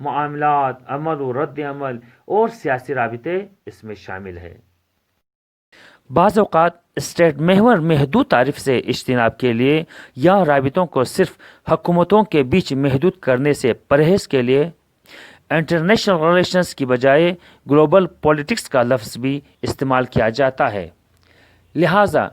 معاملات، عمل و رد عمل اور سیاسی رابطے اس میں شامل ہے۔ بعض اوقات اسٹیٹ محور محدود تعریف سے اجتناب کے لیے یا رابطوں کو صرف حکومتوں کے بیچ محدود کرنے سے پرہیز کے لیے انٹرنیشنل ریلیشنز کی بجائے گلوبل پولیٹکس کا لفظ بھی استعمال کیا جاتا ہے۔ لہٰذا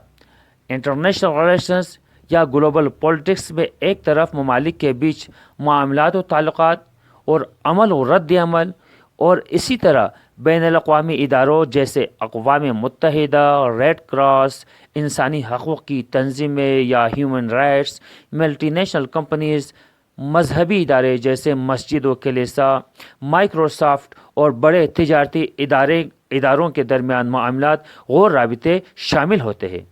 انٹرنیشنل ریلیشنز یا گلوبل پولیٹکس میں ایک طرف ممالک کے بیچ معاملات و تعلقات اور عمل و رد عمل، اور اسی طرح بین الاقوامی اداروں جیسے اقوام متحدہ، ریڈ کراس، انسانی حقوق کی تنظیمیں یا human rights, multi national companies, مذہبی ادارے جیسے مسجد و کلیسا، مائکروسافٹ اور بڑے تجارتی اداروں کے درمیان معاملات اور رابطے شامل ہوتے ہیں۔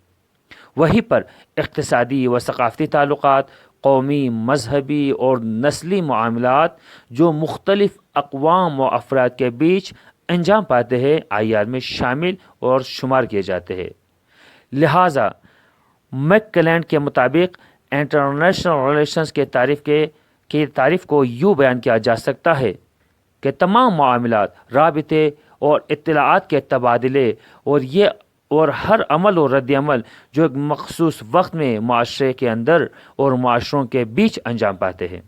وہیں پر اقتصادی و ثقافتی تعلقات، قومی، مذہبی اور نسلی معاملات جو مختلف اقوام و افراد کے بیچ انجام پاتے ہیں IR میں شامل اور شمار کیے جاتے ہیں۔ لہٰذا میک کلینڈ کے مطابق انٹرنیشنل ریلیشنز کی تعریف کو یوں بیان کیا جا سکتا ہے کہ تمام معاملات، رابطے اور اطلاعات کے تبادلے اور ہر عمل و رد عمل جو ایک مخصوص وقت میں معاشرے کے اندر اور معاشروں کے بیچ انجام پاتے ہیں۔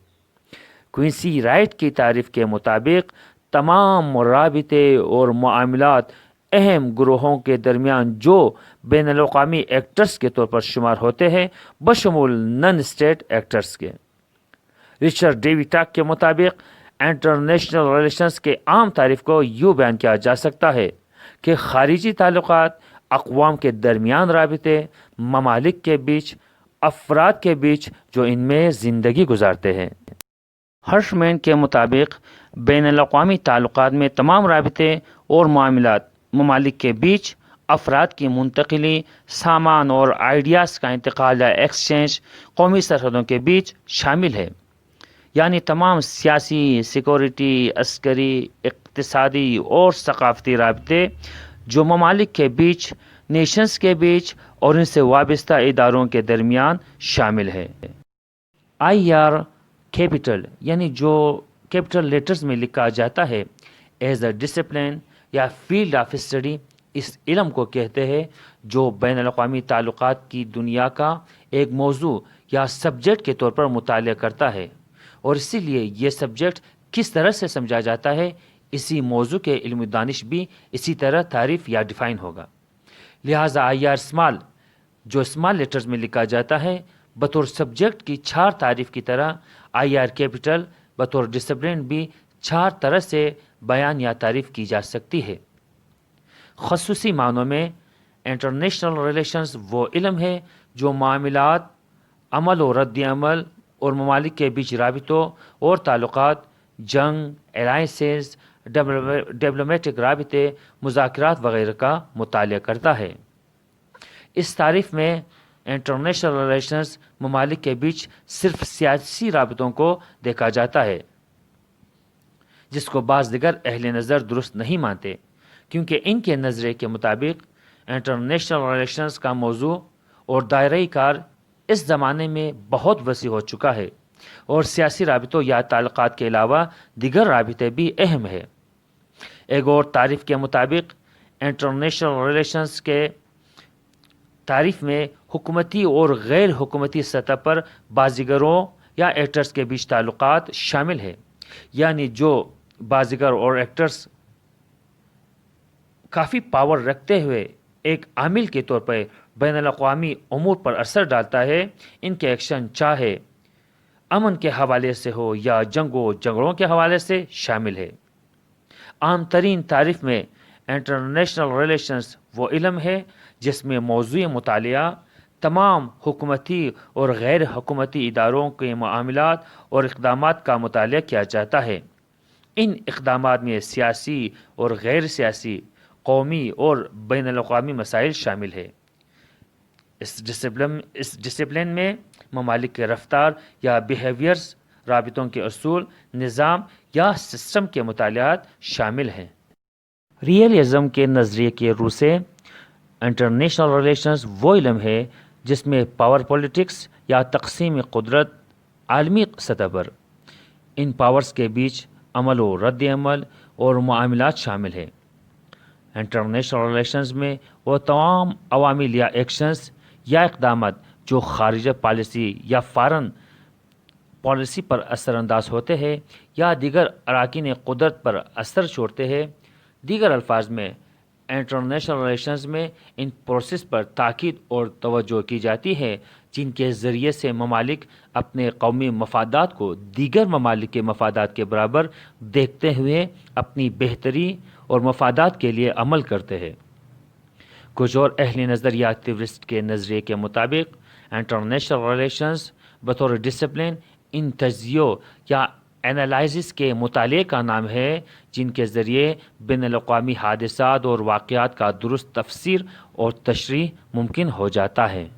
کوئنسی رائٹ کی تعریف کے مطابق تمام رابطے اور معاملات اہم گروہوں کے درمیان جو بین الاقوامی ایکٹرز کے طور پر شمار ہوتے ہیں، بشمول نن اسٹیٹ ایکٹرز کے۔ رچرڈ ڈیوڈ ٹاک کے مطابق انٹرنیشنل ریلیشنز کے عام تعریف کو یوں بیان کیا جا سکتا ہے کہ خارجی تعلقات، اقوام کے درمیان رابطے، ممالک کے بیچ، افراد کے بیچ جو ان میں زندگی گزارتے ہیں۔ ہرشمین کے مطابق بین الاقوامی تعلقات میں تمام رابطے اور معاملات ممالک کے بیچ، افراد کی منتقلی، سامان اور آئیڈیاز کا انتقال یا ایکسچینج قومی سرحدوں کے بیچ شامل ہے، یعنی تمام سیاسی، سیکورٹی، عسکری، اقتصادی اور ثقافتی رابطے جو ممالک کے بیچ، نیشنز کے بیچ اور ان سے وابستہ اداروں کے درمیان شامل ہے۔ IR کیپٹل یعنی جو کیپٹل لیٹرز میں لکھا جاتا ہے ایز اے ڈسپلن یا فیلڈ آف اسٹڈی، اس علم کو کہتے ہیں جو بین الاقوامی تعلقات کی دنیا کا ایک موضوع یا سبجیکٹ کے طور پر مطالعہ کرتا ہے، اور اسی لیے یہ سبجیکٹ کس طرح سے سمجھا جاتا ہے، اسی موضوع کے علم دانش بھی اسی طرح تعریف یا ڈیفائن ہوگا۔ لہٰذا IR اسمال جو اسمال لیٹرز میں لکھا جاتا ہے بطور سبجیکٹ کی 4 تعریف کی طرح IR کیپٹل بطور ڈسپلن بھی 4 طرح سے بیان یا تعریف کی جا سکتی ہے۔ خصوصی معنوں میں انٹرنیشنل ریلیشنز وہ علم ہے جو معاملات، عمل و رد عمل اور ممالک کے بیچ رابطوں اور تعلقات، جنگ، الائنسز، ڈپلومیٹک رابطے، مذاکرات وغیرہ کا مطالعہ کرتا ہے۔ اس تعریف میں انٹرنیشنل ریلیشنز ممالک کے بیچ صرف سیاسی رابطوں کو دیکھا جاتا ہے، جس کو بعض دیگر اہل نظر درست نہیں مانتے، کیونکہ ان کے نظریے کے مطابق انٹرنیشنل ریلیشنز کا موضوع اور دائرۂ کار اس زمانے میں بہت وسیع ہو چکا ہے، اور سیاسی رابطوں یا تعلقات کے علاوہ دیگر رابطے بھی اہم ہیں۔ ایک اور تعریف کے مطابق انٹرنیشنل ریلیشنز کے تعریف میں حکومتی اور غیر حکومتی سطح پر بازیگروں یا ایکٹرز کے بیچ تعلقات شامل ہیں، یعنی جو بازیگر اور ایکٹرز کافی پاور رکھتے ہوئے ایک عامل کے طور پر بین الاقوامی امور پر اثر ڈالتا ہے، ان کے ایکشن چاہے امن کے حوالے سے ہو یا جھگڑوں کے حوالے سے شامل ہے۔ عام ترین تعریف میں انٹرنیشنل ریلیشنز وہ علم ہے جس میں موضوع مطالعہ تمام حکومتی اور غیر حکومتی اداروں کے معاملات اور اقدامات کا مطالعہ کیا جاتا ہے۔ ان اقدامات میں سیاسی اور غیر سیاسی، قومی اور بین الاقوامی مسائل شامل ہیں۔ اس ڈسپلن میں ممالک کے رفتار یا بیہیویئرز، رابطوں کے اصول، نظام یا سسٹم کے مطالعات شامل ہیں۔ ریئلزم کے نظریے کے روح سے انٹرنیشنل ریلیشنز وہ علم ہے جس میں پاور پولیٹکس یا تقسیم قدرت عالمی سطح پر ان پاورز کے بیچ عمل و رد عمل اور معاملات شامل ہے۔ انٹرنیشنل ریلیشنز میں وہ تمام عوامل یا ایکشنز یا اقدامات جو خارجہ پالیسی یا فارن پالیسی پر اثر انداز ہوتے ہیں یا دیگر اراکین قدرت پر اثر چھوڑتے ہیں۔ دیگر الفاظ میں انٹرنیشنل ریلیشنز میں ان پروسیس پر تاکید اور توجہ کی جاتی ہے جن کے ذریعے سے ممالک اپنے قومی مفادات کو دیگر ممالک کے مفادات کے برابر دیکھتے ہوئے اپنی بہتری اور مفادات کے لیے عمل کرتے ہیں۔ کچھ اور اہل نظر یا ایکٹیوسٹ کے نظریے کے مطابق انٹرنیشنل ریلیشنز بطور ڈسپلن ان تجزیوں یا انالائزس کے مطالعے کا نام ہے جن کے ذریعے بین الاقوامی حادثات اور واقعات کا درست تفسیر اور تشریح ممکن ہو جاتا ہے۔